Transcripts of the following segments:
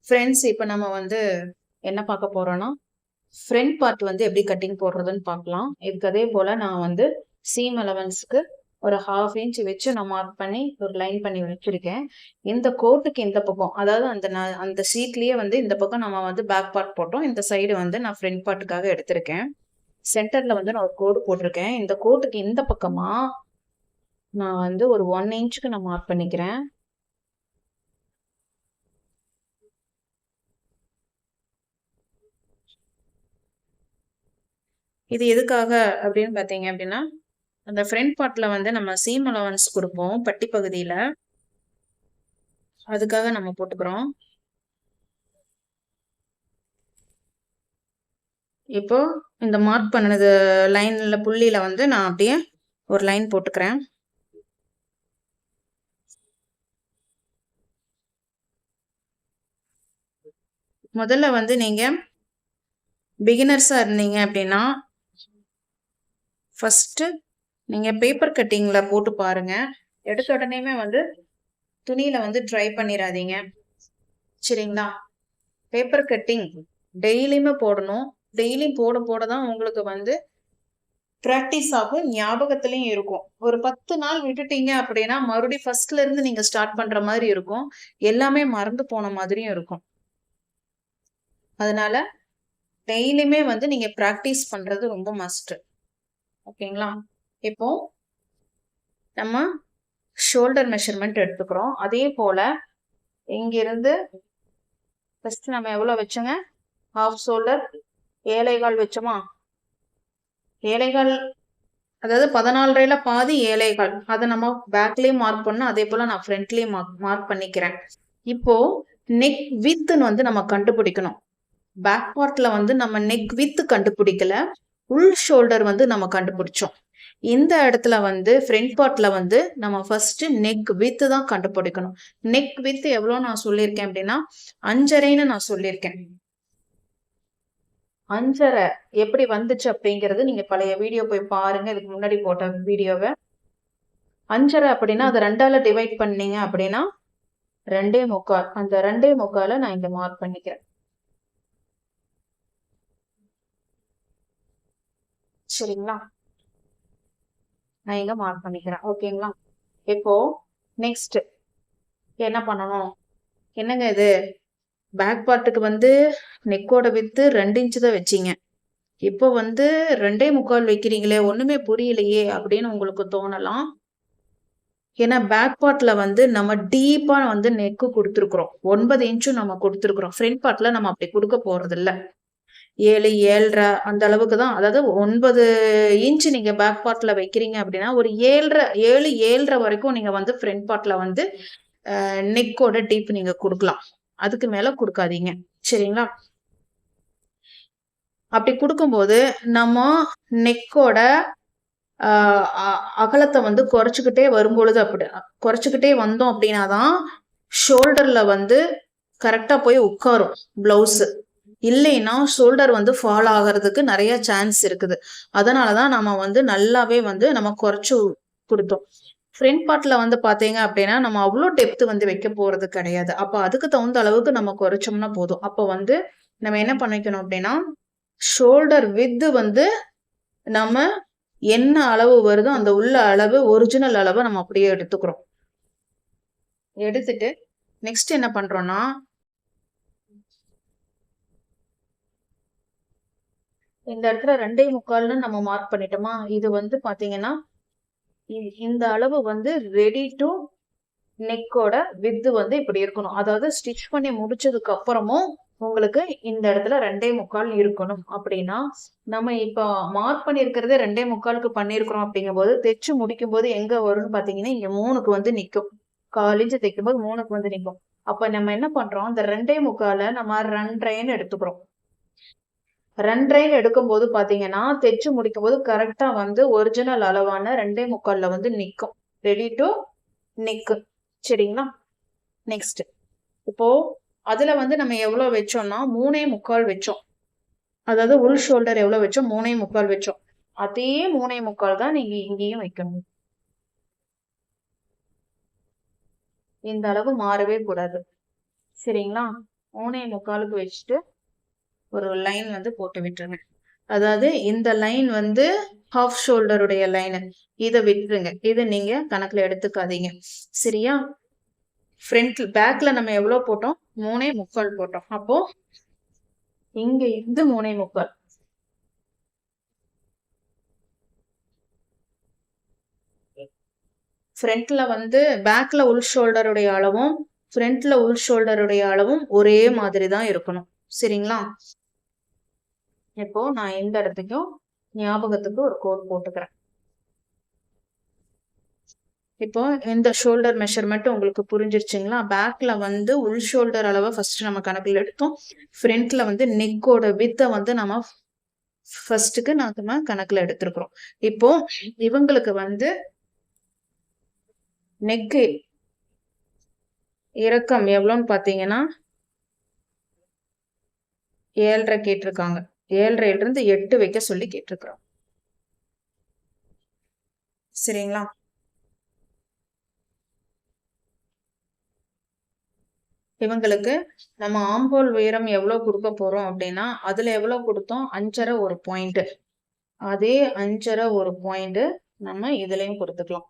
Friends, இப்போ நம்ம வந்து என்ன பார்க்க போறோம்னா, ஃப்ரண்ட் பார்ட் வந்து எப்படி கட்டிங் போடுறதுன்னு பார்க்கலாம். இதுக்கு அதே போல நான் வந்து சீம் அலவன்ஸ்க்கு ஒரு 1/2 இன்ச் வச்சு நான் மார்க் பண்ணி ஒரு லைன் பண்ணி வச்சிருக்கேன். இந்த கோட்டுக்கு இந்த பக்கம், அதாவது அந்த ஷீட்லயே வந்து இந்த பக்கம் நம்ம வந்து பேக் பார்ட் போட்டோம். இந்த சைடு வந்து நான் ஃப்ரண்ட் பார்ட்டுக்காக எடுத்திருக்கேன். சென்டர்ல வந்து நான் ஒரு கோடு போட்டிருக்கேன். இந்த கோட்டுக்கு இந்த பக்கமா நான் வந்து ஒரு 1 இன்ச்சுக்கு நான் மார்க் பண்ணிக்கிறேன். இது எதுக்காக அப்படின்னு பார்த்தீங்க அப்படின்னா, அந்த ஃப்ரண்ட் பார்ட்ல வந்து நம்ம சீம் அலவன்ஸ் கொடுப்போம் பட்டி பகுதியில. அதுக்காக நம்ம போட்டுக்கிறோம். இப்போ இந்த மார்க் பண்ணது லைன்ல புள்ளியில வந்து நான் அப்படியே ஒரு லைன் போட்டுக்கிறேன். முதல்ல வந்து நீங்க பிகினர்ஸா இருந்தீங்க அப்படின்னா ஃபர்ஸ்ட் நீங்க பேப்பர் கட்டிங்ல போட்டு பாருங்க. எடுத்த உடனேமே வந்து துணியில வந்து ட்ரை பண்ணிடாதீங்க, சரிங்களா? பேப்பர் கட்டிங் டெய்லியுமே போடணும். டெய்லியும் போட போட தான் உங்களுக்கு வந்து ப்ராக்டிஸ் ஆகும், ஞாபகத்திலையும் இருக்கும். ஒரு 10 நாள் விட்டுட்டீங்க அப்படின்னா மறுபடியும் ஃபர்ஸ்ட்ல இருந்து நீங்க ஸ்டார்ட் பண்ற மாதிரி இருக்கும். எல்லாமே மறந்து போன மாதிரியும் இருக்கும். அதனால டெய்லியுமே வந்து நீங்க ப்ராக்டிஸ் பண்றது ரொம்ப மஸ்ட். ஓகேங்களா? இப்போ நம்ம ஷோல்டர் மெஷர்மெண்ட் எடுத்துக்கிறோம். அதே போல இங்கிருந்து ஃபர்ஸ்ட் நம்ம எவ்வளவு வச்சோங்க? 1/2 ஷோல்டர் 7.25 வச்சோமா? 7.25, அதாவது 14.5ல பாதி 7.25. அதை நம்ம பேக்லயும் மார்க் பண்ணணும். அதே போல நான் ஃப்ரண்ட்லயும் மார்க் பண்ணிக்கிறேன். இப்போ நெக் வித்ன்னு வந்து நம்ம கண்டுபிடிக்கணும். பேக் பார்ட்ல வந்து நம்ம நெக் வித் கண்டுபிடிக்கல, உள் ஷோல்டர் வந்து நம்ம கண்டுபிடிச்சோம். இந்த இடத்துல வந்து ஃப்ரண்ட் பார்ட்ல வந்து நம்ம ஃபர்ஸ்ட் நெக் வித் தான் கண்டுபிடிக்கணும். நெக் வித் எவ்வளவு நான் சொல்லியிருக்கேன் அப்படின்னா 5.5ன்னு நான் சொல்லியிருக்கேன். 5.5 எப்படி வந்துச்சு அப்படிங்கிறது நீங்க பழைய வீடியோ போய் பாருங்க. இதுக்கு முன்னாடி போட்ட வீடியோவை. 5.5 அப்படின்னா அதை 2ஆல டிவைட் பண்ணீங்க அப்படின்னா 2.25. அந்த 2.25 நான் இங்க மார்க் பண்ணிக்கிறேன். சரிங்களா? நான் இங்க மார்க் பண்ணிக்கிறேன். ஓகேங்களா? இப்போ நெக்ஸ்ட் என்ன பண்ணணும்? என்னங்க இது, பேக் பார்ட்டுக்கு வந்து நெக்கோட வித்து 2 இன்ச்சு தான் வச்சீங்க, இப்போ வந்து 2.25 வைக்கிறீங்களே, ஒண்ணுமே புரியலையே அப்படின்னு உங்களுக்கு தோணலாம். ஏன்னா பேக் பார்ட்ல வந்து நம்ம டீப்பா வந்து நெக்கு கொடுத்துருக்குறோம். 9 இன்ச்சும் நம்ம கொடுத்துருக்குறோம். ஃப்ரண்ட் பார்ட்ல நம்ம அப்படி கொடுக்க போறது இல்ல. 7, 7.5 அந்த அளவுக்கு தான். அதாவது 9 இன்ச் நீங்க பேக் பார்ட்ல வைக்கிறீங்க அப்படின்னா ஒரு 7.5 7 7.5 வரைக்கும் நீங்க வந்து ஃப்ரண்ட் பார்ட்ல வந்து நெக்கோட டீப் நீங்க கொடுக்கலாம். அதுக்கு மேல கொடுக்காதீங்க, சரிங்களா? அப்படி கொடுக்கும்போது நம்ம நெக்கோட அகலத்தை வந்து குறைச்சுக்கிட்டே வரும்பொழுது, அப்படி குறைச்சுக்கிட்டே வந்தோம் அப்படின்னாதான் ஷோல்டர்ல வந்து கரெக்டா போய் உட்காரும் பிளவுஸ். இல்லைன்னா ஷோல்டர் வந்து ஃபால் ஆகிறதுக்கு நிறைய சான்ஸ் இருக்குது. அதனாலதான் நம்ம வந்து நல்லாவே வந்து நம்ம குறைச்சு கொடுத்தோம். ஃப்ரண்ட் பார்ட்ல வந்து பாத்தீங்க அப்படின்னா நம்ம அவ்வளோ டெப்த் வந்து வைக்க போறது கிடையாது. அப்ப அதுக்கு தகுந்த அளவுக்கு நம்ம குறைச்சோம்னா போதும். அப்ப வந்து நம்ம என்ன பண்ணிக்கணும் அப்படின்னா, ஷோல்டர் வித் வந்து நம்ம என்ன அளவு வருதோ அந்த உள்ள அளவு, ஒரிஜினல் அளவை நம்ம அப்படியே எடுத்துக்கிறோம். எடுத்துட்டு நெக்ஸ்ட் என்ன பண்றோம்னா, இந்த இடத்துல 2.25ன்னு நம்ம மார்க் பண்ணிட்டோமா? இது வந்து பாத்தீங்கன்னா இந்த அளவு வந்து ரெடி டு நெக்கோட வித்து வந்து இப்படி இருக்கணும். அதாவது ஸ்டிச் பண்ணி முடிச்சதுக்கு அப்புறமும் உங்களுக்கு இந்த இடத்துல 2.25 இருக்கணும். அப்படின்னா நம்ம இப்ப மார்க் பண்ணிருக்கிறதே 2.25க்கு பண்ணிருக்கிறோம். அப்படிங்கும் போது தைச்சு முடிக்கும் போது எங்க வரும்னு பாத்தீங்கன்னா இங்க 3க்கு வந்து நிக்கும். 1/4 இன்ச் தைக்கும் போது 3க்கு வந்து நிக்கும். அப்ப நம்ம என்ன பண்றோம், இந்த 2.25 நம்ம 2.5ன்னு எடுத்துக்கிறோம். 2.5 எடுக்கும் போது பாத்தீங்கன்னா தைச்சு முடிக்கும் போது கரெக்டா வந்து ஒரிஜினல் அளவான 2.25 வந்து நிக்கும். ரெடி டு நெக், சரிங்களா? நெக்ஸ்ட் இப்போ அதுல வந்து நம்ம எவ்வளவு வச்சோம்னா 3.25 வச்சோம். அதாவது உள் ஷோல்டர் எவ்வளவு வச்சோம்? 3.25 வச்சோம். அதே 3.25 தான் நீங்க இங்கேயும் வைக்கணும். இந்த அளவு மாறவே கூடாது, சரிங்களா? 3.25 வச்சுட்டு ஒரு லைன் வந்து போட்டு விட்டுருங்க. அதாவது இந்த லைன் வந்து ஹாஃப் ஷோல்டருடைய லைன், இதை விட்டுருங்க. இதை நீங்க கணக்குல எடுத்துக்காதீங்க, சரியா? ஃப்ரண்ட் பேக்ல நம்ம எவ்வளவு போட்டோம்? 3.25 போட்டோம். அப்போ இங்க இருந்து 3.25. ஃப்ரண்ட்ல வந்து பேக்ல உள் ஷோல்டருடைய அளவும் ஃப்ரண்ட்ல உள் ஷோல்டருடைய அளவும் ஒரே மாதிரி தான் இருக்கணும், சரிங்களா? இப்போ நான் இந்த இடத்துக்கும் ஞாபகத்துக்கு ஒரு கோட் போட்டுக்கிறேன். இப்போ இந்த ஷோல்டர் மெஷர்மெண்ட் உங்களுக்கு புரிஞ்சிருச்சுங்களா? பேக்ல வந்து உள் ஷோல்டர் அளவை ஃபர்ஸ்ட் நம்ம கணக்கில் எடுத்தோம். ஃப்ரண்ட்ல வந்து நெக்கோட வித்தை வந்து நம்ம ஃபர்ஸ்ட்டுக்கு நம்ம கணக்குல எடுத்திருக்கிறோம். இப்போ இவங்களுக்கு வந்து நெக்கு இறக்கம் எவ்வளோன்னு பார்த்தீங்கன்னா 7.5 கேட்டிருக்காங்க. 7.5 இருந்து 8 வைக்க சொல்லி கேட்டிருக்கிறோம், சரிங்களா? இவங்களுக்கு நம்ம ஆம்போல் உயரம் எவ்வளவு கொடுக்க போறோம் அப்படின்னா அதுல எவ்வளவு கொடுத்தோம்? 5.5 ஒரு பாயிண்ட். அதே 5.5 ஒரு பாயிண்ட் நம்ம இதுலயும் கொடுத்துக்கலாம்.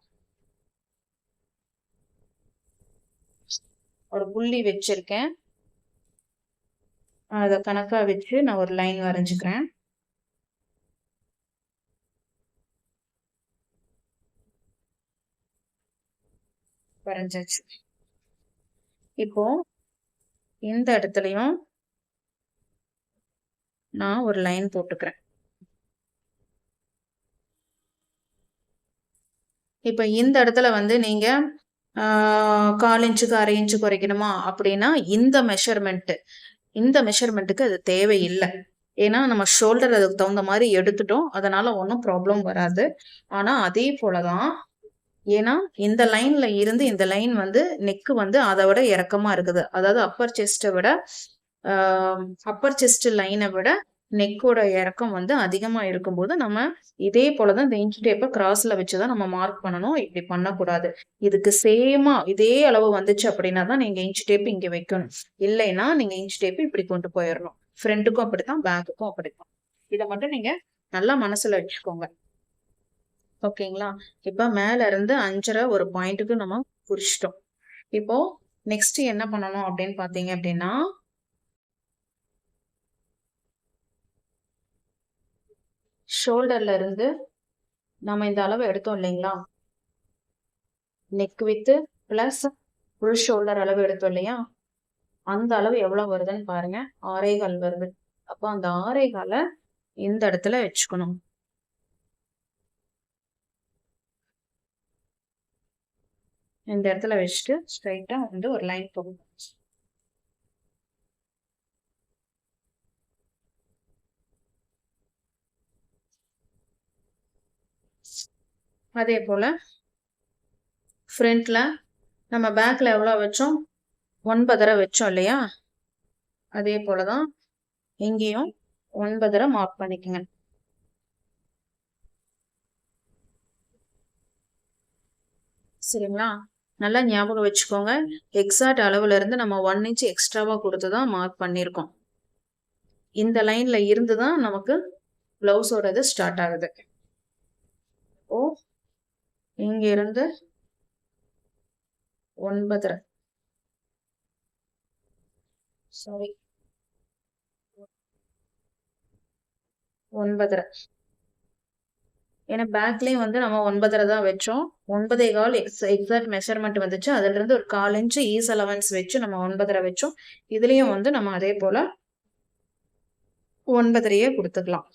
ஒரு புள்ளி வச்சிருக்கேன், அத கணக்கா வச்சு நான் ஒரு லைன் வரைஞ்சுக்கிறேன். வரைஞ்சாச்சு. இப்போ இந்த இடத்துலயும் நான் ஒரு லைன் போட்டுக்கிறேன். இப்ப இந்த இடத்துல வந்து நீங்க 1/4 இன்ச்சுக்கு 1/2 இன்ச்சு குறைக்கணுமா அப்படின்னா இந்த மெஷர்மெண்ட்டுக்கு அது தேவையில்லை. ஏன்னா நம்ம ஷோல்டர் அதுக்கு தகுந்த மாதிரி எடுத்துட்டோம், அதனால ஒன்றும் ப்ராப்ளம் வராது. ஆனா அதே போலதான், ஏன்னா இந்த லைன்ல இருந்து இந்த லைன் வந்து நெக்கு வந்து அதை விட இறக்கமா இருக்குது. அதாவது அப்பர் செஸ்ட் லைனை விட நெக்கோட இறக்கம் வந்து அதிகமா இருக்கும்போது நம்ம இதே போலதான் இந்த இன்ச் டேப்பை கிராஸ்ல வச்சுதான் நம்ம மார்க் பண்ணணும். இப்படி பண்ணக்கூடாது. இதுக்கு சேமா இதே அளவு வந்துச்சு அப்படின்னா தான் நீங்க இன்ச் டேப் இங்க வைக்கணும். இல்லைன்னா நீங்க இன்ச் டேப் இப்படி கொண்டு போயிடணும். ஃப்ரண்ட்டுக்கும் அப்படித்தான், பேக்குக்கும் அப்படித்தான். இதை மட்டும் நீங்க நல்லா மனசுல வச்சுக்கோங்க, ஓகேங்களா? இப்ப மேல இருந்து 5.5 ஒரு பாயிண்ட்டுக்கு நம்ம குறிச்சிட்டோம். இப்போ நெக்ஸ்ட் என்ன பண்ணணும் அப்படின்னு பாத்தீங்க அப்படின்னா, ஷோல்டர்ல இருந்து நம்ம இந்த அளவு எடுத்தோம் இல்லைங்களா? Neck with plus full shoulder அளவு எடுத்தோம் இல்லையா? அந்த அளவு எவ்வளவு வருதுன்னு பாருங்க. 6.25 வருது. அப்போ அந்த 6.25 இந்த இடத்துல வச்சுக்கணும். இந்த இடத்துல வச்சுட்டு ஸ்ட்ரைட்டா வந்து ஒரு லைன் போகும். அதே போல ஃப்ரண்ட்ல நம்ம பேக்ல எவ்வளவு வச்சோம்? 9.5 வச்சோம் இல்லையா? அதே போலதான் இங்கேயும் 9.5 மார்க் பண்ணிக்கோங்க, சரிங்களா? நல்லா ஞாபகம் வச்சுக்கோங்க. எக்ஸாக்ட் அளவுல இருந்து நம்ம 1 இன்ச் எக்ஸ்ட்ராவா கொடுத்துதான் மார்க் பண்ணிருக்கோம். இந்த லைன்ல இருந்துதான் நமக்கு பிளவுஸோட இது ஸ்டார்ட் ஆகுது. ஓ, இங்க இருந்து 9.5 சாரி 9.5, ஏன்னா பேக்லயும் வந்து நம்ம 9.5 தான் வச்சோம். 9.25 எக்ஸாக்ட் மெஷர்மெண்ட் வந்துச்சு. அதுல இருந்து ஒரு 1/4 இன்ச் ஈஸ் அலவன்ஸ் வச்சு நம்ம 9.5 வச்சோம். இதுலயும் வந்து நம்ம அதே போல 9.5 கொடுத்துக்கலாம்.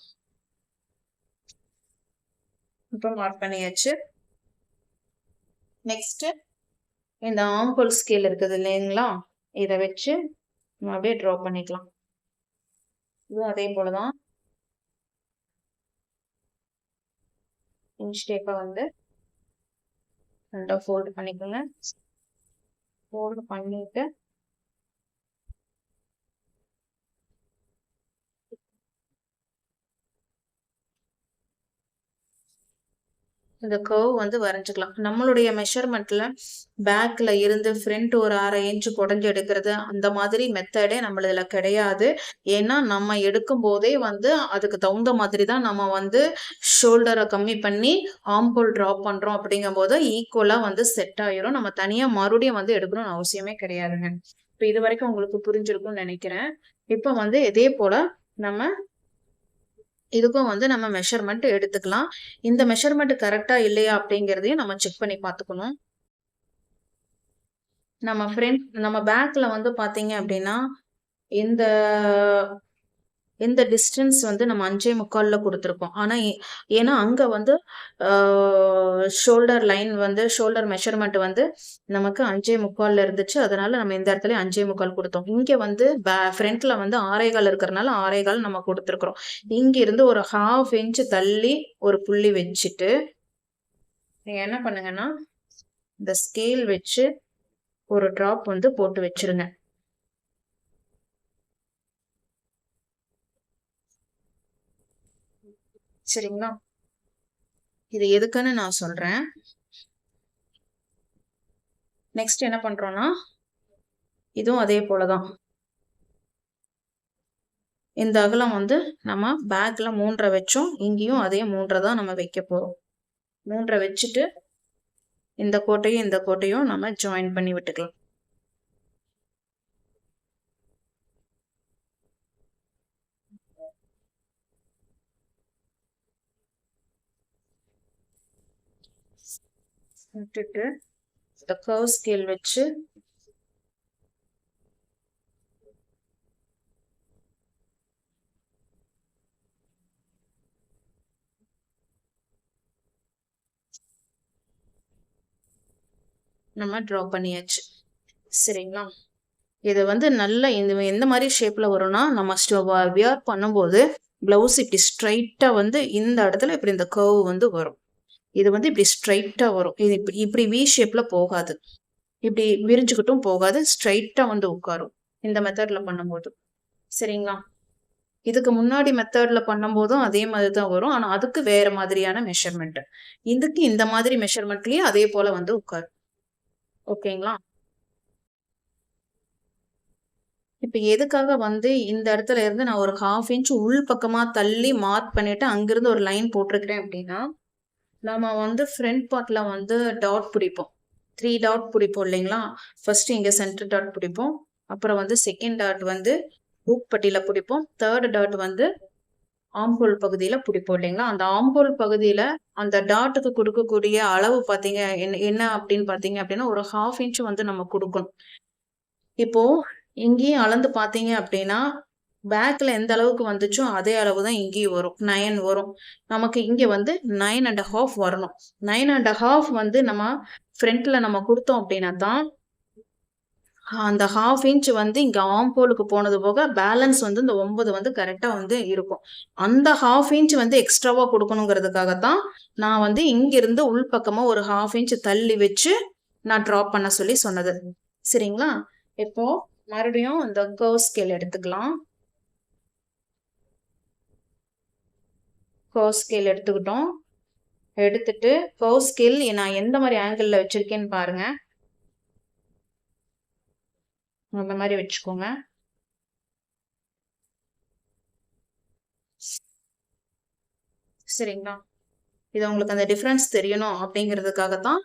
இப்போ மார்க் பண்ணியாச்சு. நெக்ஸ்ட் இந்த ஆம்போல் ஸ்கேல் இருக்குது இல்லைங்களா? இதை வச்சு நம்ம அப்படியே ட்ரா பண்ணிக்கலாம். இதுவும் அதே போலதான் இன்ச் டேப்பை வந்து ரெண்டா ஃபோல்டு பண்ணிக்கோங்க. ஃபோல்டு பண்ணிட்டு இந்த கர்வ் வந்து வரைஞ்சிக்கலாம். நம்மளுடைய மெஷர்மெண்ட்ல பேக்ல இருந்து ஃப்ரண்ட் ஒரு 1/2 இன்ச் குடஞ்சு எடுக்கிறது அந்த மாதிரி மெத்தடே நம்மளதுல கிடையாது. ஏன்னா நம்ம எடுக்கும் போதே வந்து அதுக்கு தகுந்த மாதிரி தான் நம்ம வந்து ஷோல்டரை கம்மி பண்ணி ஆம்போல் ட்ராப் பண்றோம். அப்படிங்கும் போது ஈக்குவலா வந்து செட் ஆயிரும். நம்ம தனியா மறுபடியும் வந்து எடுக்கணும்னு அவசியமே கிடையாதுங்க. இப்ப இது வரைக்கும் உங்களுக்கு புரிஞ்சிருக்கும்னு நினைக்கிறேன். இப்ப வந்து இதே போல நம்ம இதுக்கும் வந்து நம்ம மெஷர்மெண்ட் எடுத்துக்கலாம். இந்த மெஷர்மெண்ட் கரெக்டா இல்லையா அப்படிங்கிறதையும் நம்ம செக் பண்ணி பார்த்துக்கணும். நம்ம பேக்ல வந்து பாத்தீங்க அப்படின்னா இந்த இந்த டிஸ்டன்ஸ் வந்து நம்ம 5.25 கொடுத்துருக்கோம். ஆனா ஏன்னா அங்க வந்து ஷோல்டர் லைன் வந்து ஷோல்டர் மெஷர்மெண்ட் வந்து நமக்கு 5.25 இருந்துச்சு. அதனால நம்ம இந்த இடத்துல 5.25 கொடுத்தோம். இங்க வந்து ஃப்ரண்ட்ல வந்து 6.25 இருக்கிறதுனால 6.25 நம்ம கொடுத்துருக்குறோம். இங்க இருந்து ஒரு 1/2 இன்ச் தள்ளி ஒரு புள்ளி வச்சுட்டு நீங்க என்ன பண்ணுங்கன்னா இந்த ஸ்கேல் வச்சு ஒரு டிராப் வந்து போட்டு வச்சிருங்க. சரிங்களா? இது எதுக்குன்னு நான் சொல்றேன். நெக்ஸ்ட் என்ன பண்றோம்னா இதுவும் அதே போலதான். இந்த அகலம் வந்து நம்ம பேக்ல 3.5 வச்சோம். இங்கேயும் அதே 3.5 தான் நம்ம வைக்க போறோம். 3.5 வச்சுட்டு இந்த கோட்டையும் நம்ம ஜாயின் பண்ணி விட்டுக்கலாம். விட்டுட்டு இந்த கர்வ் ஸ்கேல் வச்சு நம்ம டிரா பண்ணியாச்சு. சரிங்களா? இது வந்து நல்ல எந்த மாதிரி ஷேப்ல வரும்னா நம்ம வியர் பண்ணும்போது பிளவுஸ் இப்படி ஸ்ட்ரைட்டா வந்து இந்த இடத்துல இப்படி இந்த கர்வ் வந்து வரும். இது வந்து இப்படி ஸ்ட்ரைட்டா வரும். இது இப்படி வி ஷேப்ல போகாது. இப்படி விரிஞ்சுக்கிட்டும் போகாது. ஸ்ட்ரைட்டா வந்து உட்காரும் இந்த மெத்தட்ல பண்ணும்போது. சரிங்களா? இதுக்கு முன்னாடி மெத்தட்ல பண்ணும்போதும் அதே மாதிரி தான் வரும். ஆனா அதுக்கு வேற மாதிரியான மெஷர்மெண்ட். இதுக்கு இந்த மாதிரி மெஷர்மெண்ட்லயே அதே போல வந்து உட்காரும். ஓகேங்களா? இப்ப எதுக்காக வந்து இந்த இடத்துல இருந்து நான் ஒரு 1/2 இன்ச் உள் பக்கமா தள்ளி மார்க் பண்ணிட்டு அங்கிருந்து ஒரு லைன் போட்டிருக்கிறேன் அப்படின்னா நம்ம வந்து ஃப்ரண்ட் பார்ட்ல வந்து டாட் பிடிப்போம். 3 டாட் பிடிப்போம் இல்லைங்களா? ஃபர்ஸ்ட் இங்க சென்டர் டாட் பிடிப்போம். அப்புறம் வந்து செகண்ட் டாட் வந்து ஹூக் பட்டியில பிடிப்போம். தேர்ட் டாட் வந்து ஆம்போல் பகுதியில பிடிப்போம் இல்லைங்களா? அந்த ஆம்போல் பகுதியில அந்த டாட்டுக்கு கொடுக்கக்கூடிய அளவு பாத்தீங்க என்ன அப்படின்னு பாத்தீங்க அப்படின்னா ஒரு 1/2 இன்ச் வந்து நம்ம கொடுக்கணும். இப்போ இங்கேயும் அளந்து பாத்தீங்க அப்படின்னா பேக்ல எந்த அளவுக்கு வந்துச்சோ அதே அளவு தான் இங்கேயும் வரும். 9 வரும். நமக்கு இங்க வந்து 9.5 வரணும். 9.5 வந்து நம்ம ஃப்ரண்ட்ல நம்ம கொடுத்தோம் அப்படின்னா தான் அந்த 1/2 இன்ச் வந்து இங்க ஆம்போலுக்கு போனது போக பேலன்ஸ் வந்து இந்த 9 வந்து கரெக்டா வந்து இருக்கும். அந்த 1/2 இன்ச் வந்து எக்ஸ்ட்ராவா கொடுக்கணுங்கிறதுக்காக தான் நான் வந்து இங்க இருந்து உள்பக்கமா ஒரு 1/2 இன்ச் தள்ளி வச்சு நான் டிராப் பண்ண சொல்லி சொன்னது. சரிங்களா? இப்போ மறுபடியும் இந்த கர்வ் ஸ்கேல் எடுத்துக்கலாம். கர்வ் ஸ்கேல் எடுத்துக்கிட்டோம். எடுத்துட்டு கர்வ் ஸ்கேல் நான் எந்த மாதிரி ஆங்கிள் வச்சிருக்கேன்னு பாருங்க. அந்த மாதிரி வச்சுக்கோங்க. சரிங்களா? இது உங்களுக்கு அந்த டிஃபரன்ஸ் தெரியணும் அப்படிங்கிறதுக்காக தான்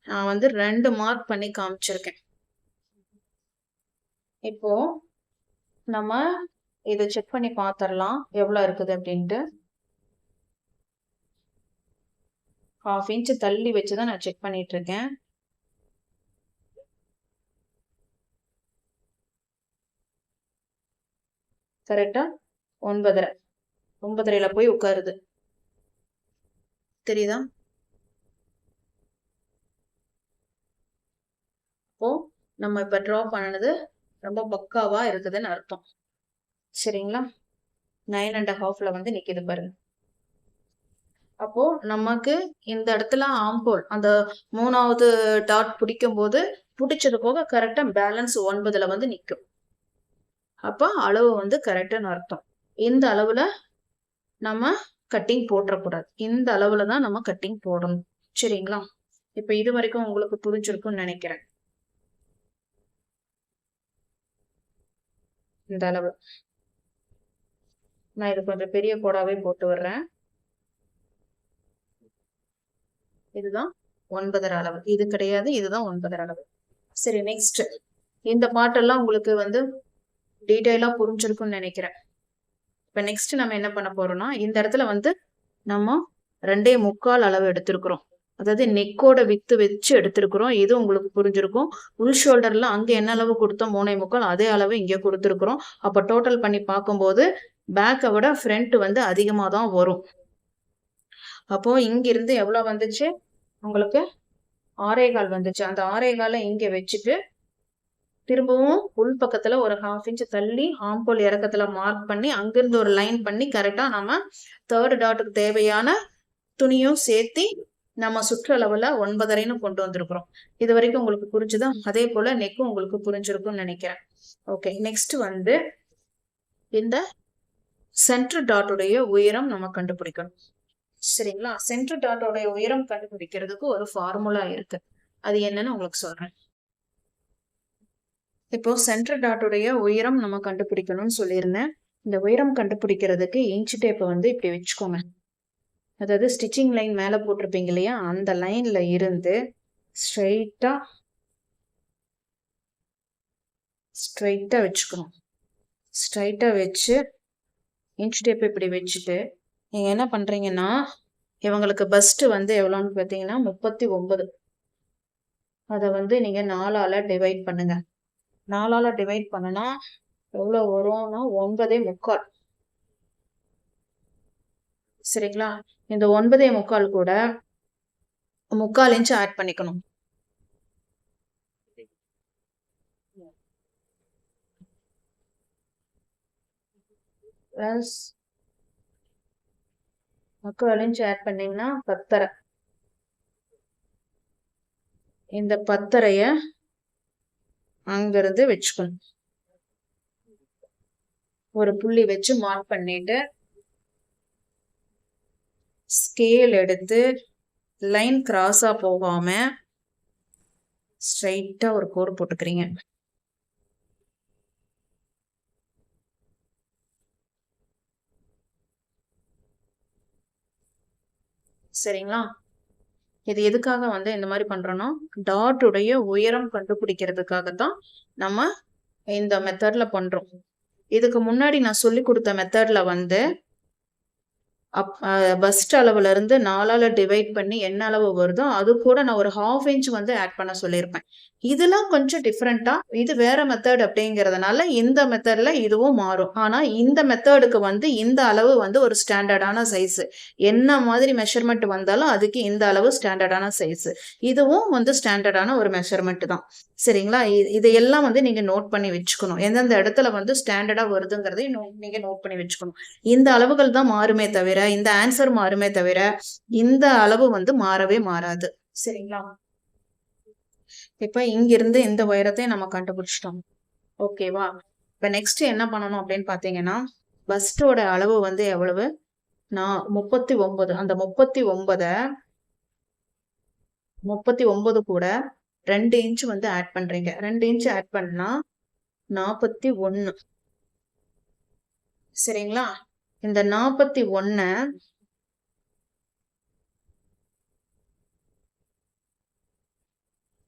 நான் வந்து 2 மார்க் பண்ணி காமிச்சிருக்கேன். இப்போ நம்ம இதை செக் பண்ணி பார்த்துடலாம் எவ்வளவு இருக்குது அப்படின்ட்டு. 1/2 இன்ச் தள்ளி வச்சுதான் நான் செக் பண்ணிட்டு இருக்கேன். கரெக்டா 9.5 போய் உட்காருது. தெரியுதா? இப்போ நம்ம இப்ப டிரா பண்ணது ரொம்ப பக்காவா இருக்குதுன்னு அர்த்தம். சரிங்களா? 9.5ல வந்து நிக்குது பாருங்க. அப்போ நமக்கு இந்த இடத்துல ஆம்போல் அந்த 3வது டாட் பிடிக்கும் போது பிடிச்சது போக கரெக்டா பேலன்ஸ் 9ல வந்து நிக்கும். அப்ப அளவு வந்து கரெக்டான அர்த்தம். இந்த அளவுல நம்ம கட்டிங் போட்டுறக்கூடாது. இந்த அளவுல தான் நம்ம கட்டிங் போடணும். சரிங்களா? இப்ப இது வரைக்கும் உங்களுக்கு புரிஞ்சிருக்கும்னு நினைக்கிறேன். இந்த அளவு நான் இது கொஞ்சம் பெரிய கோடாவே போட்டு வர்றேன். இதுதான் 9.5 அளவு. இது கிடையாது, இதுதான் 9.5 அளவு. சரி, நெக்ஸ்ட் இந்த பாட்டெல்லாம் உங்களுக்கு வந்து டீட்டெயிலா புரிஞ்சிருக்கும்னு நினைக்கிறேன். இப்ப நெக்ஸ்ட் நம்ம என்ன பண்ண போறோம்னா, இந்த இடத்துல வந்து நம்ம 2.25 அளவு எடுத்திருக்கிறோம். அதாவது நெக்கோட வித்து வச்சு எடுத்திருக்கிறோம். இது உங்களுக்கு புரிஞ்சிருக்கும். உள் ஷோல்டர்ல அங்க என்ன அளவு கொடுத்தோம் 3.25 அதே அளவு இங்க கொடுத்திருக்கிறோம். அப்ப டோட்டல் பண்ணி பார்க்கும்போது பேக்கை விட ஃப்ரண்ட் வந்து அதிகமா தான் வரும். அப்போ இங்க இருந்து எவ்வளவு வந்துச்சு உங்களுக்கு 6.25 வந்துச்சு. அந்த 6.25 இங்க வச்சுட்டு திரும்பவும் உள் பக்கத்துல ஒரு 1/2 இன்ச் தள்ளி ஆம்போல் இறக்கத்துல மார்க் பண்ணி அங்கிருந்து ஒரு லைன் பண்ணி கரெக்டா நம்ம 3rd டாட்டுக்கு தேவையான துணியும் சேர்த்தி நம்ம சுற்றளவுல 9.5 கொண்டு வந்திருக்கிறோம். இது வரைக்கும் உங்களுக்கு புரிஞ்சுதா? அதே போல நெக்கும் உங்களுக்கு புரிஞ்சிருக்கும்னு நினைக்கிறேன். ஓகே, நெக்ஸ்ட் வந்து இந்த சென்டர் டாட்டுடைய உயரம் நம்ம கண்டுபிடிக்கணும். சரிங்களா? சென்டர் டாட்டோடைய உயரம் கண்டுபிடிக்கிறதுக்கு ஒரு ஃபார்முலா இருக்கு. அது என்னன்னு உங்களுக்கு சொல்றேன். இப்போ சென்டர் டாட்டுடைய உயரம் நம்ம கண்டுபிடிக்கணும்னு சொல்லியிருந்தேன். இந்த உயரம் கண்டுபிடிக்கிறதுக்கு இன்ச் டேப்பை வந்து இப்படி வச்சுக்கோங்க. அதாவது ஸ்டிச்சிங் லைன் மேல போட்டிருப்பீங்க இல்லையா, அந்த லைன்ல இருந்து ஸ்ட்ரைட்டா வச்சுக்கணும். ஸ்ட்ரைட்டா வச்சு இன்ச் டேப் இப்படி வச்சுட்டு நீங்க என்ன பண்றீங்கன்னா, இவங்களுக்கு பஸ்ட் வந்து எவ்வளோன்னு பார்த்தீங்கன்னா 39. அதை வந்து நீங்க 4ஆல டிவைட் பண்ணுங்க. 4ஆல டிவைட் பண்ணனா எவ்வளவு வரும்னா 9.25. சரிங்களா? இந்த 9.25 கூட 3/4 இன்ச் ஆட் பண்ணிக்கணும். பிளஸ் 3/4 இன்ச் ஆட் பண்ணீங்கன்னா 10.5. இந்த 10.5 அங்கிருந்து வச்சுக்கணும். ஒரு புள்ளி வச்சு மார்க் பண்ணிட்டு ஸ்கேல் எடுத்து லைன் கிராஸா போகாம ஸ்ட்ரைட்டா ஒரு கோடு போட்டுக்கிறீங்க. சரிங்களா? இது எதுக்காக வந்து இந்த மாதிரி பண்றோம்னா, டாட்டுடைய உயரம் கண்டுபிடிக்கிறதுக்காகத்தான் நம்ம இந்த மெத்தட்ல பண்றோம். இதுக்கு முன்னாடி நான் சொல்லி கொடுத்த மெத்தட்ல வந்து பஸ்ட் அளவுல இருந்து 4ஆல டிவைட் பண்ணி என்ன அளவு வருதோ அது கூட நான் ஒரு 1/2 இன்ச் வந்து ஆட் பண்ண சொல்லியிருப்பேன். இதெல்லாம் கொஞ்சம் டிஃப்ரெண்டா, இது வேற மெத்தட் அப்படிங்கிறதுனால இந்த மெத்தட்ல இதுவும் மாறும். ஆனா இந்த மெத்தடுக்கு வந்து இந்த அளவு வந்து ஒரு ஸ்டாண்டர்டான சைஸ். என்ன மாதிரி மெஷர்மெண்ட் வந்தாலும் அதுக்கு இந்த அளவு ஸ்டாண்டர்டான சைஸ். இதுவும் வந்து ஸ்டாண்டர்டான ஒரு மெஷர்மெண்ட் தான். சரிங்களா? இதையெல்லாம் வந்து நீங்க நோட் பண்ணி வச்சுக்கணும். எந்தெந்த இடத்துல வந்து ஸ்டாண்டர்டா வருதுங்கிறதையும் நீங்க நோட் பண்ணி வச்சுக்கணும். இந்த அளவுகள் தான் மாறுமே தவிர, இந்த ஆன்சர் மாறுமே தவிர இந்த அளவு வந்து மாறவே மாறாது. சரிங்களா? இப்ப இங்கிருந்து இந்த உயரத்தை நம்ம கண்டுபிடிச்சிட்டோம். ஓகேவா? இப்ப நெக்ஸ்ட் என்ன பண்ணணும் அப்படின்னு பாத்தீங்கன்னா, பஸ்டோட அளவு வந்து எவ்வளவு? 39. அந்த 39 கூட 2 இன்ச் வந்து ஆட் பண்றீங்க. 2 இன்ச் ஆட் பண்ணா 41. சரிங்களா? இந்த 41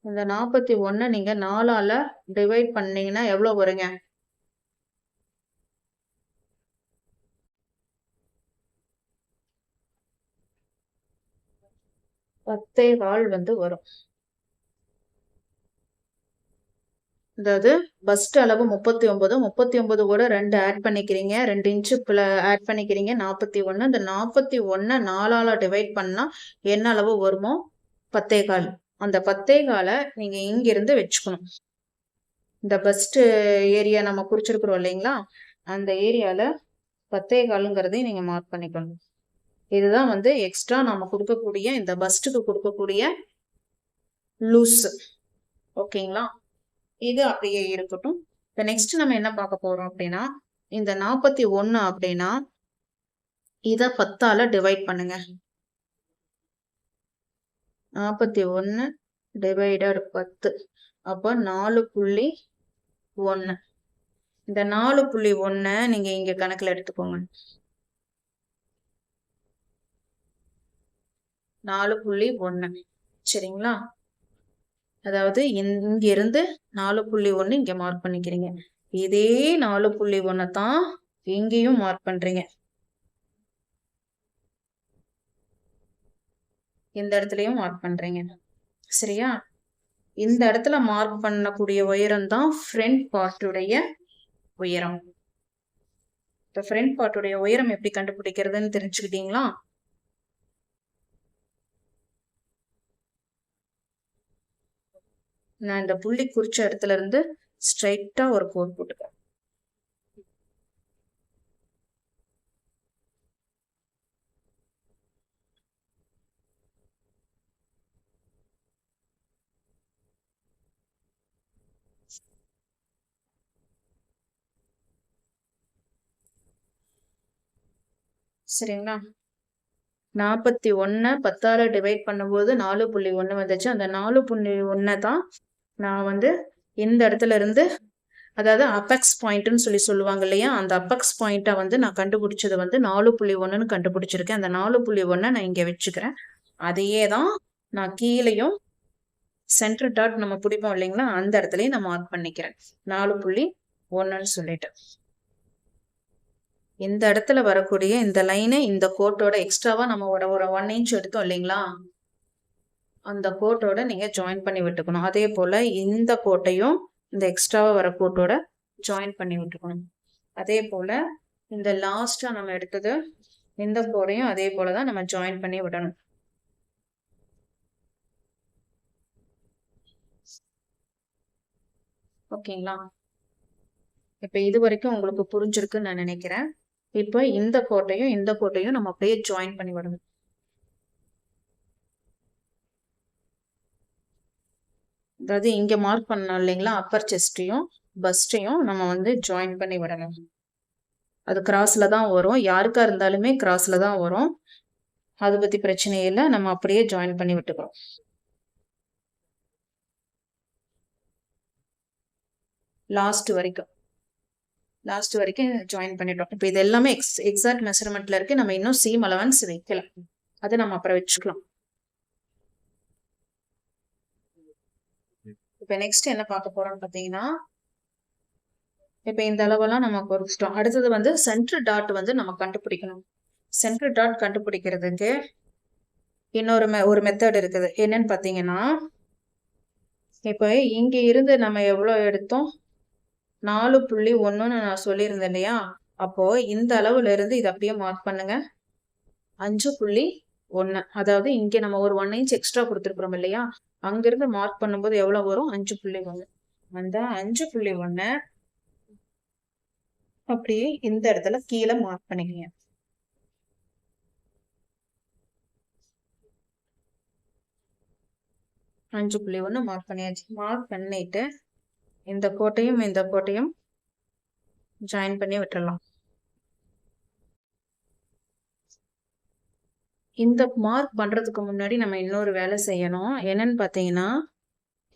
இந்த 41 நீங்க 4ஆல டிவைட் பண்ணீங்கன்னா எவ்வளவு வருங்க? 10.25 வந்து வரும். அதாவது பஸ்ட் அளவு 39 கூட 2 ஆட் பண்ணிக்கிறீங்க. 2 இன்ச்சு ஆட் பண்ணிக்கிறீங்க. 41. இந்த 41 4ஆல டிவைட் பண்ணா என்ன அளவு வருமோ 10.25. அந்த 10.25 நீங்க இங்கிருந்து வச்சுக்கணும். இந்த பஸ்ட் ஏரியா நம்ம குறிச்சிருக்கிறோம் இல்லைங்களா, அந்த ஏரியால 10.25ங்கிறதையும் நீங்க மார்க் பண்ணிக்கணும். இதுதான் வந்து எக்ஸ்ட்ரா நம்ம கொடுக்கக்கூடிய இந்த பஸ்டுக்கு கொடுக்கக்கூடிய லூஸ். ஓகேங்களா? இது அப்படியே இருக்கட்டும். இப்ப நெக்ஸ்ட் நம்ம என்ன பார்க்க போறோம் அப்படின்னா, இந்த 41 அப்படின்னா இதை 10ஆல டிவைட் பண்ணுங்க. 41 டிவைடட் 10 அப்போ 4.1. இந்த 4.1 நீங்க இங்க கணக்குல எடுத்துக்கோங்க. 4.1 சரிங்களா? அதாவது இங்க இருந்து 4.1 இங்க மார்க் பண்ணிக்கிறீங்க. இதே 4.1 தான் இங்கேயும் மார்க் பண்றீங்க. இந்த இடத்துலயும் மார்க் பண்றீங்க. சரியா? இந்த இடத்துல மார்க் பண்ணக்கூடிய உயரம் தான் ஃப்ரண்ட் பார்ட்டுடைய உயரம். இப்ப ஃப்ரண்ட் பார்ட்டுடைய உயரம் எப்படி கண்டுபிடிக்கிறதுன்னு தெரிஞ்சுக்கிட்டீங்களா? நான் இந்த புள்ளி குறிச்ச இடத்துல இருந்து ஸ்ட்ரைட்டா ஒரு கோட் போட்டுக்கிறேன். சரிங்களா? 41 10ஆல டிவைட் பண்ணும்போது 4.1 வந்துச்சு. அந்த 4.1 தான் நான் வந்து இந்த இடத்துல இருந்து, அதாவது அப்பெக்ஸ் பாயிண்ட்னு சொல்லுவாங்க இல்லையா, அந்த அப்பெக்ஸ் பாயிண்ட்டை வந்து நான் கண்டுபிடிச்சது வந்து 4.1ன்னு கண்டுபிடிச்சிருக்கேன். அந்த 4.1 நான் இங்க வச்சுக்கிறேன். அதையே தான் நான் கீழேயும் சென்டர் டாட் நம்ம பிடிப்போம் இல்லைங்களா, அந்த இடத்துலயும் நான் மார்க் பண்ணிக்கிறேன் 4.1ன்னு சொல்லிட்டு. இந்த இடத்துல வரக்கூடிய இந்த லைனை இந்த கோட்டோட எக்ஸ்ட்ராவா நம்ம ஒரு 1 இன்ச் எடுத்தோம் இல்லைங்களா, அந்த கோட்டோட நீங்க ஜாயின் பண்ணி விட்டுக்கணும். அதே போல இந்த கோட்டையும் இந்த எக்ஸ்ட்ராவா வர கோட்டோட ஜாயின் பண்ணி விட்டுக்கணும். அதே போல இந்த லாஸ்டா நம்ம எடுத்தது இந்த கோடையும் அதே போலதான் நம்ம ஜாயின் பண்ணி விடணும். ஓகேங்களா? இப்ப இது வரைக்கும் உங்களுக்கு புரிஞ்சிருக்குன்னு நான் நினைக்கிறேன். இப்போ இந்த கோட்டையும் நம்ம அப்படியே ஜாயின் பண்ணி விடணும். அதாவது இங்க மார்க் பண்ணோம் இல்லைங்களா, அப்பர் செஸ்டையும் பஸ்டையும் நம்ம வந்து ஜாயின் பண்ணி விடணும். அது கிராஸ்ல தான் வரும், யாருக்கா இருந்தாலுமே கிராஸ்ல தான் வரும். அதை பத்தி பிரச்சனை இல்லை, நம்ம அப்படியே ஜாயின் பண்ணி விட்டுக்கிறோம். லாஸ்ட் வரைக்கும் ஜாயின் பண்ணிட்டோம். இப்போ இது எல்லாமே எக்ஸாக்ட் மெஷர்மெண்ட்ல இருக்கு. நம்ம இன்னும் சீம் அலவன்ஸ் வைக்கல, அதை நம்ம அப்புறம் வச்சுக்கலாம். இப்போ நெக்ஸ்ட் என்ன பார்க்க போறோம்னு பார்த்தீங்கன்னா, இப்போ இந்த அளவெல்லாம் நம்ம குறிச்சிட்டோம். அடுத்தது வந்து சென்டர் டாட் வந்து நம்ம கண்டுபிடிக்கணும். சென்டர் டாட் கண்டுபிடிக்கிறதுக்கு இன்னொரு மெத்தட் இருக்குது. என்னன்னு பார்த்தீங்கன்னா, இப்போ இங்க இருந்து நம்ம எவ்வளவு எடுத்தோம், 4.1ன்னு நான் சொல்லியிருந்தேன் இல்லையா, அப்போ இந்த அளவுல இருந்து இதை அப்படியே மார்க் பண்ணுங்க 5.1. அதாவது இங்க நம்ம ஒரு 1 இன்ச் எக்ஸ்ட்ரா கொடுத்துருக்குறோம் இல்லையா, அங்கிருந்து மார்க் பண்ணும்போது எவ்வளவு வரும், 5.1. அந்த 5.1 அப்படியே இந்த இடத்துல கீழே மார்க் பண்ணிக்கங்க. அஞ்சு 5.1 மார்க் பண்ணியாச்சு. மார்க் பண்ணிட்டு இந்த கோட்டையும் ஜாயின் பண்ணி விட்டுறலாம். இந்த மார்க் பண்றதுக்கு முன்னாடி நம்ம இன்னொரு வேலை செய்யணும். என்னன்னு பாத்தீங்கன்னா,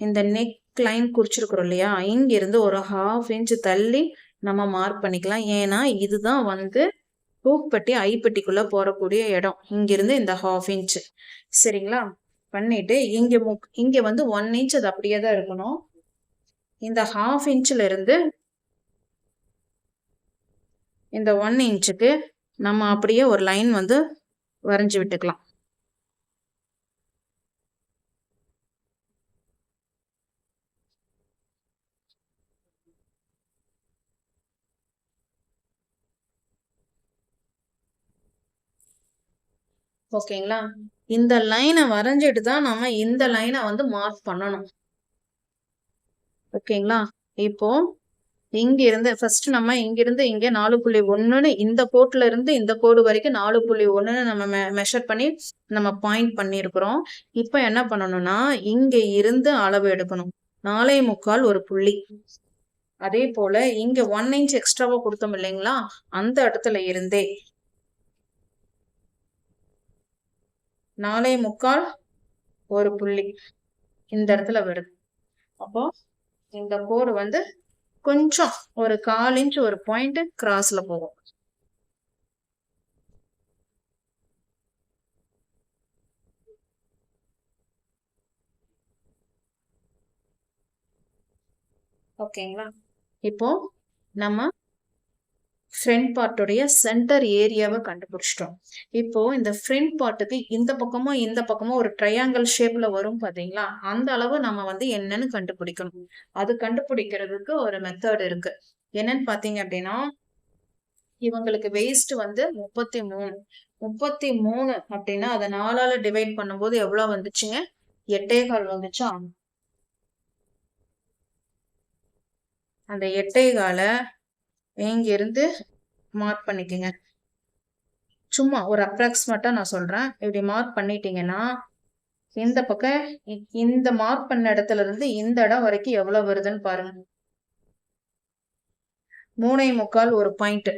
இந்த நெக் லைன் குறிச்சிருக்கிறோம் இல்லையா, இங்க இருந்து ஒரு 1/2 இன்ச் தள்ளி நம்ம மார்க் பண்ணிக்கலாம். ஏன்னா இதுதான் வந்து பூப்பட்டி ஐப்பட்டிக்குள்ள போறக்கூடிய இடம். இங்கிருந்து இந்த 1/2 இன்ச். சரிங்களா? பண்ணிட்டு இங்க வந்து 1 இன்ச் அது அப்படியே தான் இருக்கணும். இந்த 1/2 இன்ச்ல இருந்து இந்த 1 இன்ச்சுக்கு நம்ம அப்படியே ஒரு லைன் வந்து வரைஞ்சு விட்டுக்கலாம். ஓகேங்களா? இந்த லைனை வரைஞ்சிட்டு தான் நம்ம இந்த லைனை வந்து மார்க் பண்ணணும். ஓகேங்களா? இப்போ இங்க இருந்து ஃபர்ஸ்ட் நம்ம இங்கிருந்து இங்க 4.1ன்னு இந்த கோட்ல இருந்து இந்த கோடு வரைக்கும் 4.1ன்னு நம்ம மெஷர் பண்ணி நம்ம பாயிண்ட் பண்ணிருக்கிறோம். இப்ப என்ன பண்ணணும்னா, இங்க இருந்து அளவு எடுக்கணும். 4.25 ஒரு புள்ளி. அதே போல இங்க 1 இன்ச் எக்ஸ்ட்ராவா கொடுத்தோம் இல்லைங்களா, அந்த இடத்துல இருந்தே 4.25 ஒரு புள்ளி இந்த இடத்துல வருது. அப்போ இந்த கோடு வந்து கொஞ்சம் ஒரு 1/4 இன்ச் ஒரு பாயிண்ட் கிராஸ்ல போகும். ஓகேங்களா? இப்போ நம்ம ஃப்ரண்ட் பார்ட்டுடைய சென்டர் ஏரியாவை கண்டுபிடிச்சிட்டோம். இப்போ இந்த ஃப்ரண்ட் பார்ட்டுக்கு இந்த பக்கமும் ஒரு ட்ரையாங்கிள் ஷேப்ல வரும் பாத்தீங்களா? அந்த அளவு நம்ம வந்து என்னன்னு கண்டுபிடிக்கணும். அது கண்டுபிடிக்கிறதுக்கு ஒரு மெத்தட் இருக்கு. என்னன்னு பாத்தீங்க அப்படின்னா, இவங்களுக்கு வெயிஸ்ட் வந்து 33 அப்படின்னா அதை 4ஆல டிவைட் பண்ணும்போது எவ்வளவு வந்துச்சுங்க? 8.25 வந்துச்சா? அந்த 8.25 இங்க இருந்து மார்க் பண்ணிக்கங்க. சும்மா ஒரு அப்ராக்சிமேட்டா நான் சொல்றேன். இப்படி மார்க் பண்ணிட்டீங்கன்னா இந்த பக்கம் இந்த மார்க் பண்ண இடத்துல இருந்து இந்த இடம் வரைக்கும் எவ்வளவு வருதுன்னு பாருங்க. 3.25 ஒரு பாயிண்ட்.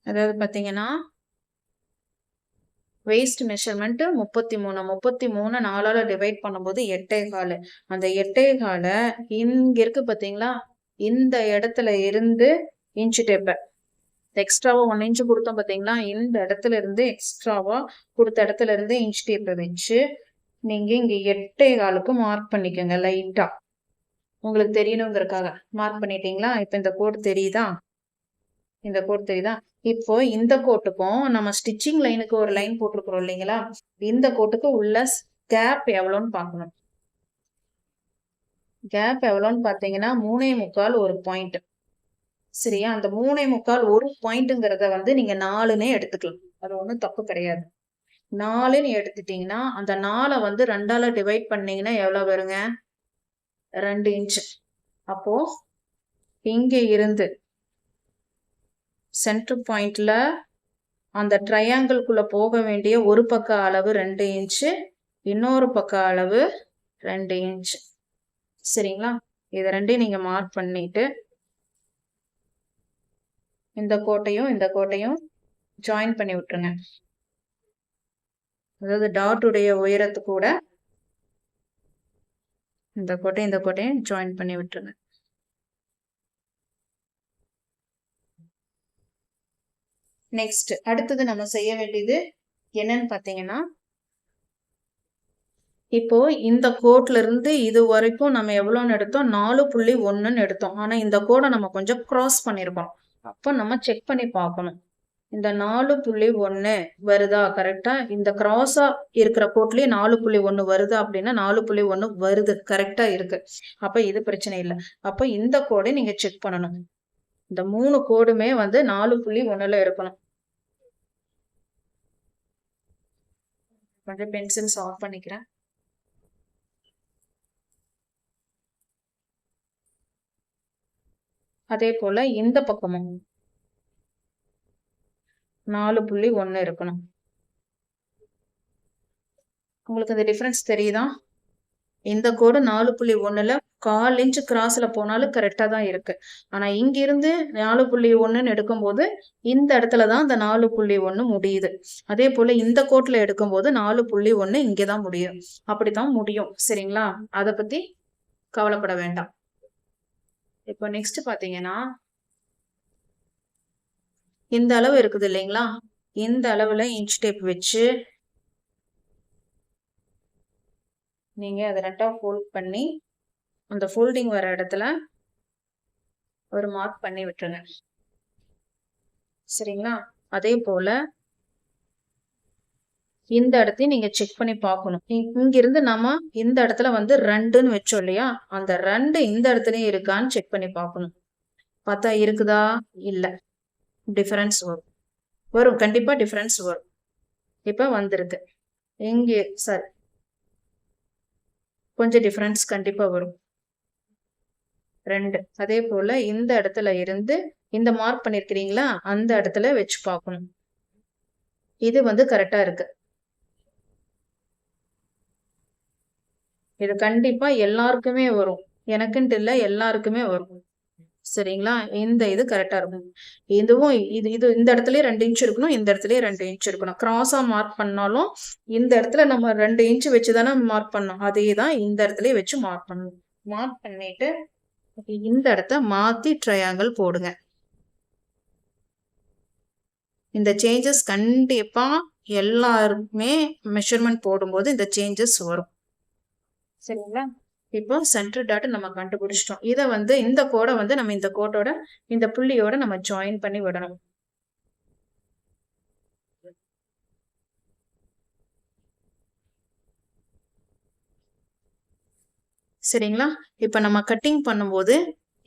அதாவது பாத்தீங்கன்னா வெயிஸ்ட் மெஷர்மெண்ட் 33 4ஆல டிவைட் பண்ணும்போது 8.25. அந்த 8.25 இங்க இருக்கு பாத்தீங்களா? இந்த இடத்துல இருந்து இன்ச் டேப் எக்ஸ்ட்ராவா 1 இன்ச் கொடுத்தோம் பாத்தீங்களா? இந்த இடத்துல இருந்து எக்ஸ்ட்ராவா கொடுத்த இடத்துல இருந்து இன்ச் டேப்பை வச்சு நீங்க இங்க 8.25க்கு மார்க் பண்ணிக்கோங்க. லைட்டா உங்களுக்கு தெரியணுங்கிறதுக்காக மார்க் பண்ணிட்டீங்களா? இப்ப இந்த கோடு தெரியுதா? இந்த கோடு தெரியுதா? இப்போ இந்த கோட்டுக்கும் நம்ம ஸ்டிச்சிங் லைனுக்கு ஒரு லைன் போட்டிருக்கிறோம் இல்லைங்களா? இந்த கோட்டுக்கு உள்ள கேப் எவ்வளோன்னு பார்க்கணும். கேப் எவ்வளோன்னு பார்த்தீங்கன்னா 3.25 ஒரு பாயிண்ட். சரியா? அந்த 3.25 ஒரு பாயிண்ட்ங்கிறத வந்து நீங்க 4னே எடுத்துக்கலாம். அது ஒன்றும் தப்பு கிடையாது. 4ன்னு எடுத்துட்டீங்கன்னா அந்த 4 வந்து 2ஆல டிவைட் பண்ணீங்கன்னா எவ்வளவு வருங்க? 2 இன்ச். அப்போ இங்க இருந்து சென்டர் பாயிண்ட்ல அந்த ட்ரையாங்கிள்குள்ள போக வேண்டிய ஒரு பக்க அளவு 2 இன்ச்சு, இன்னொரு பக்க அளவு 2 இன்ச். சரிங்களா? இது ரெண்டையும் நீங்க மார்க் பண்ணிட்டு இந்த கோட்டையும் ஜாயின் பண்ணி விட்டுருங்க. அதாவது டாட்டுடைய உயரத்து கூட இந்த கோட்டையும் ஜாயின் பண்ணி விட்டுருங்க. நெக்ஸ்ட் அடுத்தது நம்ம செய்ய வேண்டியது என்னன்னு பாத்தீங்கன்னா, இப்போ இந்த கோட்ல இருந்து இது வரைக்கும் நம்ம எவ்வளோன்னு எடுத்தோம்? 4.1ன்னு எடுத்தோம். ஆனா இந்த கோடை நம்ம கொஞ்சம் கிராஸ் பண்ணிருக்கோம். அப்போ நம்ம செக் பண்ணி பார்க்கணும். இந்த 4.1 வருதா? கரெக்டா? இந்த கிராஸா இருக்கிற கோட்லயே 4.1 வருதா அப்படின்னா 4.1 வருது, கரெக்டா இருக்கு. அப்ப இது பிரச்சனை இல்லை. அப்ப இந்த கோடை நீங்க செக் பண்ணணும். இந்த 3 கோடுமே வந்து 4.1ல இருக்கணும். கொஞ்சம் பென்சில்ஸ் ஆஃப் பண்ணிக்கிறேன். அதே போல இந்த பக்கமும் 4.1 இருக்கணும். உங்களுக்கு இந்த டிஃபரன்ஸ் தெரியுதா? இந்த கோடு 4.1ல 1/4 இன்ச் கிராஸ்ல போனாலும் கரெக்டா தான் இருக்கு. ஆனா இங்க இருந்து 4.1ன்னு எடுக்கும்போது இந்த இடத்துலதான் அந்த 4.1 முடியுது. அதே போல இந்த கோட்ல எடுக்கும்போது 4.1 இங்கதான் முடியும். அப்படித்தான் முடியும். சரிங்களா? அதை பத்தி கவலைப்பட வேண்டாம். இப்போ நெக்ஸ்ட் பாத்தீங்கன்னா இந்த அளவு இருக்குது இல்லைங்களா? இந்த அளவுல இன்ச் டேப் வச்சு நீங்க அதை ரெண்டா ஃபோல்ட் பண்ணி அந்த ஃபோல்டிங் வர இடத்துல ஒரு மார்க் பண்ணி விட்டுருங்க. சரிங்களா? அதே போல இந்த இடத்தையும் நீங்க செக் பண்ணி பார்க்கணும். இங்க இருந்து நம்ம இந்த இடத்துல வந்து 2ன்னு வச்சோம் இல்லையா? அந்த 2 இந்த இடத்துலயும் இருக்கான்னு செக் பண்ணி பார்க்கணும். பார்த்தா இருக்குதா? இல்ல, டிஃபரன்ஸ் வரும். கண்டிப்பா டிஃபரன்ஸ் வரும். இப்ப வந்திருக்கு. இங்கே சார் கொஞ்சம் டிஃபரன்ஸ் கண்டிப்பா வரும். 2. அதே போல இந்த இடத்துல இருந்து இந்த மார்க் பண்ணிருக்கிறீங்களா? அந்த இடத்துல வச்சு பார்க்கணும். இது வந்து கரெக்டா இருக்கு. இது கண்டிப்பா எல்லாருக்குமே வரும். எனக்குன்ட்டு இல்ல, எல்லாருக்குமே வரும். சரிங்களா? இந்த இது கரெக்டா இருக்கும். இதுவும் இது இது இந்த இடத்துலயே 2 இன்ச் இருக்கணும். இந்த இடத்துலயே 2 இன்ச் இருக்கணும். கிராஸா மார்க் பண்ணாலும், இந்த இடத்துல நம்ம 2 இன்ச் வச்சு தானே மார்க் பண்ணோம். அதே தான் இந்த இடத்துலயே வச்சு மார்க் பண்ணணும். மார்க் பண்ணிட்டு, இந்த இடத்த மாத்தி ட்ரையாங்கிள் போடுங்க. இந்த சேஞ்சஸ் கண்டிப்பா எல்லாருமே மெஷர்மென்ட் போடும்போது இந்த சேஞ்சஸ் வரும். சரிங்களா? இப்போ சென்டர் டாட் நம்ம கண்டுபிடிச்சிட்டோம். இத வந்து இந்த கோட வந்து நம்ம இந்த கோட்டோட இந்த புள்ளியோட நம்ம ஜாயின் பண்ணி விடணும். சரிங்களா? இப்ப நம்ம கட்டிங் பண்ணும்போது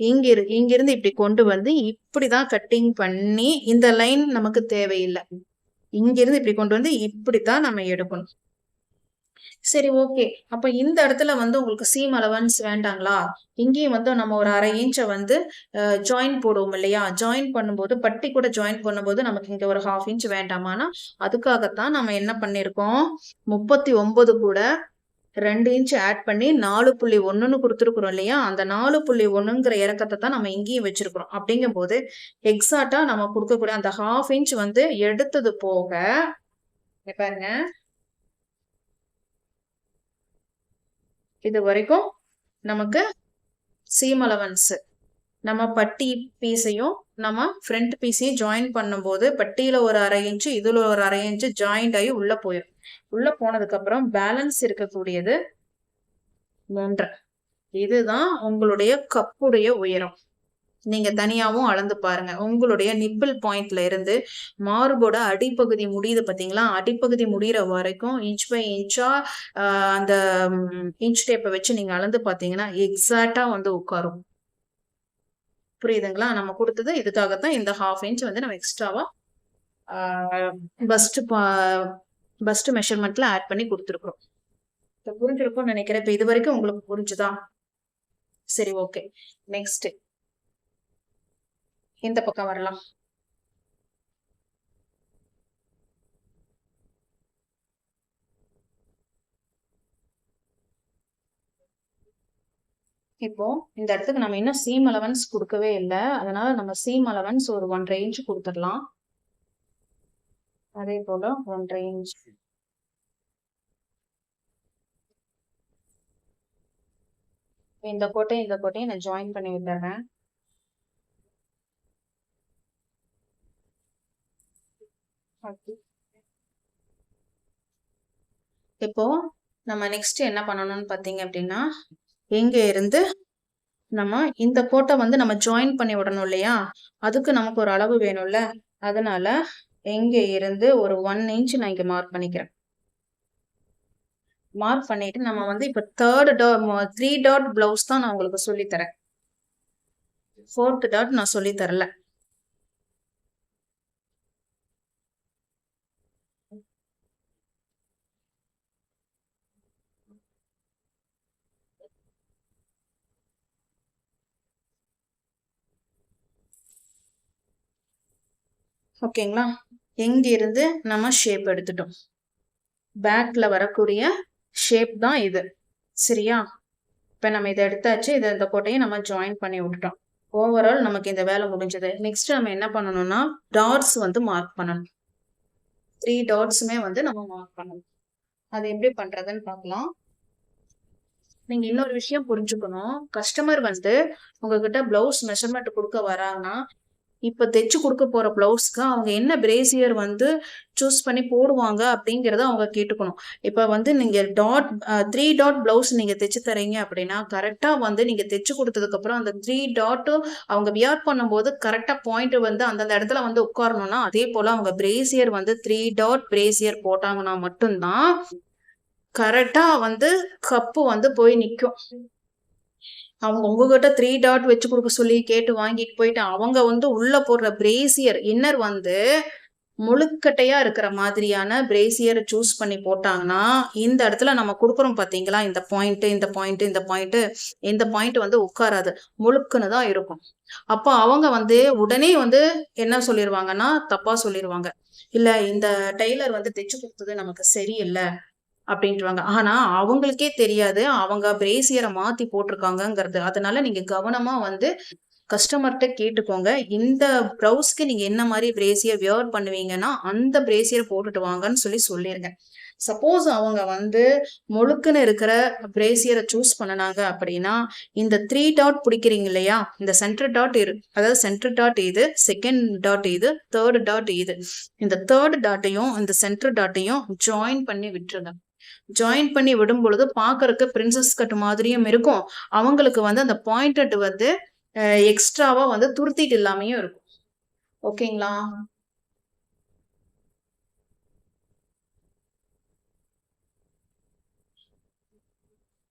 இங்கிருந்து இப்படி கொண்டு வந்து இப்படிதான் கட்டிங் பண்ணி இந்த லைன் நமக்கு தேவையில்லை. இங்கிருந்து இப்படி கொண்டு வந்து இப்படித்தான் நம்ம எடுக்கணும். சரி, ஓகே. அப்ப இந்த இடத்துல வந்து உங்களுக்கு சீம் அலவன்ஸ் வேண்டாங்களா? இங்கேயும் வந்து நம்ம ஒரு 1/2 இன்ச்ச வந்து ஜாயின் போடுவோம் இல்லையா? ஜாயின் பண்ணும்போது பட்டி கூட ஜாயின் பண்ணும்போது நமக்கு இங்க ஒரு 1/2 இன்ச் வேண்டாமானா, அதுக்காகத்தான் நம்ம என்ன பண்ணிருக்கோம், 39 கூட 2 இன்ச் ஆட் பண்ணி 4.1ன்னு குடுத்துருக்குறோம் இல்லையா? அந்த 4.1ங்கிற இறக்கத்தை தான் நம்ம இங்கேயும் வச்சிருக்கிறோம். அப்படிங்கும்போது எக்ஸாக்ட்டா நம்ம குடுக்கக்கூடிய அந்த 1/2 இன்ச் வந்து எடுத்தது போக, இங்க பாருங்க, இது வரைக்கும் நமக்கு சீம் அலவன்ஸ். நம்ம பட்டி பீஸையும் நம்ம ஃப்ரண்ட் பீஸையும் ஜாயின் பண்ணும்போது பட்டியில ஒரு 1/2 இன்ச், இதுல ஒரு 1/2 இன்ச் ஜாயிண்ட் ஆகி உள்ள போயிடும். உள்ள போனதுக்கு அப்புறம் பேலன்ஸ் இருக்கக்கூடியது 3. இதுதான் உங்களுடைய கப்புடைய உயரம். நீங்க தனியாவும் அளந்து பாருங்க. உங்களுடைய நிப்பிள் பாயிண்ட்ல இருந்து மார்போட அடிப்பகுதி முடியுது பாத்தீங்களா? அடிப்பகுதி முடிகிற வரைக்கும் இன்ச் பை இன்ச்சா அந்த இன்ச் டேப்பை வச்சு நீங்க அளந்து பாத்தீங்கன்னா எக்ஸாக்டா வந்து உட்காரும். புரியுதுங்களா? நம்ம கொடுத்தது இதுக்காகத்தான் இந்த 1/2 இன்ச் வந்து நம்ம எக்ஸ்ட்ராவா பஸ்ட் மெஷர்மெண்ட்ல ஆட் பண்ணி கொடுத்துருக்கோம். புரிஞ்சிருக்கும்னு நினைக்கிறேன். இப்ப இது வரைக்கும் உங்களுக்கு புரிஞ்சுதா? சரி, ஓகே. நெக்ஸ்ட் இந்த பக்கம் வரலாம். இப்போ இந்த இடத்துக்கு நம்ம இன்னும் சீம் அலவன்ஸ் கொடுக்கவே இல்லை. அதனால நம்ம சீம் அலவன்ஸ் ஒரு 1/2 இன்ச் கொடுத்துடலாம். அதே போல 1/2 இன்ச். இந்த கோட்டையும் நான் ஜாயின் பண்ணி விட்டுறேன். இப்போ நம்ம நெக்ஸ்ட் என்ன பண்ணணும்னு பாத்தீங்க அப்படின்னா, எங்க இருந்து நம்ம இந்த கோட்டை வந்து நம்ம ஜாயின் பண்ணி விடணும் இல்லையா? அதுக்கு நமக்கு ஒரு அளவு வேணும்ல. அதனால எங்க இருந்து ஒரு 1 இன்ச் நான் இங்க மார்க் பண்ணிக்கிறேன். மார்க் பண்ணிட்டு நம்ம வந்து இப்ப 3 டாட் பிளவுஸ் தான் நான் உங்களுக்கு சொல்லி தரேன். 4th டாட் நான் சொல்லி தரல. ஓகேங்களா? எங்க இருந்து நம்ம ஷேப் எடுத்துட்டோம். பேக்ல வரக்கூடிய ஷேப் தான் இது. சரியா? இப்ப நம்ம இதை எடுத்தாச்சு. இந்த கோட்டையும் நம்ம ஜாயின் பண்ணி விட்டுட்டோம். ஓவரால் நமக்கு இந்த வேலை முடிஞ்சது. நெக்ஸ்ட் நம்ம என்ன பண்ணணும்னா டாட்ஸ் வந்து மார்க் பண்ணணும். 3 டாட்ஸுமே வந்து நம்ம மார்க் பண்ணணும். அது எப்படி பண்றதுன்னு பார்க்கலாம். நீங்க இன்னொரு விஷயம் புரிஞ்சுக்கணும். கஸ்டமர் வந்து உங்ககிட்ட பிளவுஸ் மெஷர்மெண்ட் கொடுக்க வராங்கன்னா, இப்ப தைச்சு கொடுக்க போற பிளவுஸ்க்கு அவங்க என்ன பிரேசியர் வந்து சூஸ் பண்ணி போடுவாங்க அப்படிங்கிறத அவங்க கேட்டுக்கணும். இப்ப வந்து நீங்க 3 டாட் பிளவுஸ் நீங்க தைச்சு தரீங்க அப்படின்னா, கரெக்டா வந்து நீங்க தைச்சு கொடுத்ததுக்கு அப்புறம் அந்த 3 டாட்டும் அவங்க வியர் பண்ணும்போது கரெக்டா பாயிண்ட் வந்து அந்தந்த இடத்துல வந்து உட்காரணும்னா, அதே போல அவங்க பிரேசியர் வந்து 3 டாட் பிரேசியர் போட்டாங்கன்னா மட்டும்தான் கரெக்டா வந்து கப்பு வந்து போய் நிக்கும். அவங்க உங்ககிட்ட 3 டாட் வச்சு கொடுக்க சொல்லி கேட்டு வாங்கிட்டு போயிட்டு அவங்க வந்து உள்ள போடுற பிரேசியர் இன்னர் வந்து முழுக்கட்டையா இருக்கிற மாதிரியான பிரேசியரை சூஸ் பண்ணி போட்டாங்கன்னா இந்த இடத்துல நம்ம கொடுக்குறோம் பாத்தீங்களா, இந்த பாயிண்ட் இந்த பாயிண்ட் இந்த பாயிண்ட் இந்த பாயிண்ட் வந்து உட்காராது, முழுக்குன்னு தான் இருக்கும். அப்போ அவங்க வந்து உடனே வந்து என்ன சொல்லிடுவாங்கன்னா தப்பா சொல்லிடுவாங்க, இல்ல இந்த டெய்லர் வந்து தைச்சு கொடுத்தது நமக்கு சரியில்லை அப்படின்ட்டுவாங்க. ஆனா அவங்களுக்கே தெரியாது அவங்க பிரேசியரை மாத்தி போட்டிருக்காங்கங்கிறது. அதனால நீங்க கவனமா வந்து கஸ்டமர்கிட்ட கேட்டுக்கோங்க. இந்த ப்ளவுஸ்க்கு நீங்க என்ன மாதிரி பிரேசியர் வியர் பண்ணுவீங்கன்னா அந்த பிரேசியர் போட்டுட்டு வாங்கன்னு சொல்லிருங்க. சப்போஸ் அவங்க வந்து முழுக்குன்னு இருக்கிற பிரேசியரை சூஸ் பண்ணனாங்க அப்படின்னா இந்த 3 டாட் பிடிக்கிறீங்க இல்லையா, இந்த சென்டர் டாட் அதாவது சென்டர் டாட் இது, செகண்ட் டாட் இது, தேர்ட் டாட் இது, இந்த தேர்ட் டாட்டையும் இந்த சென்டர் டாட்டையும் ஜாயின் பண்ணி விட்டுருங்க. ஜாயின் பண்ணி விடும் பொழுது பாக்குறதுக்கு பிரின்சஸ் கட் மாதிரியும் இருக்கும், அவங்களுக்கு வந்து அந்த பாயிண்டட் வந்து எக்ஸ்ட்ராவா வந்து துருத்திட்டு இல்லாமையும் இருக்கும். ஓகேங்களா?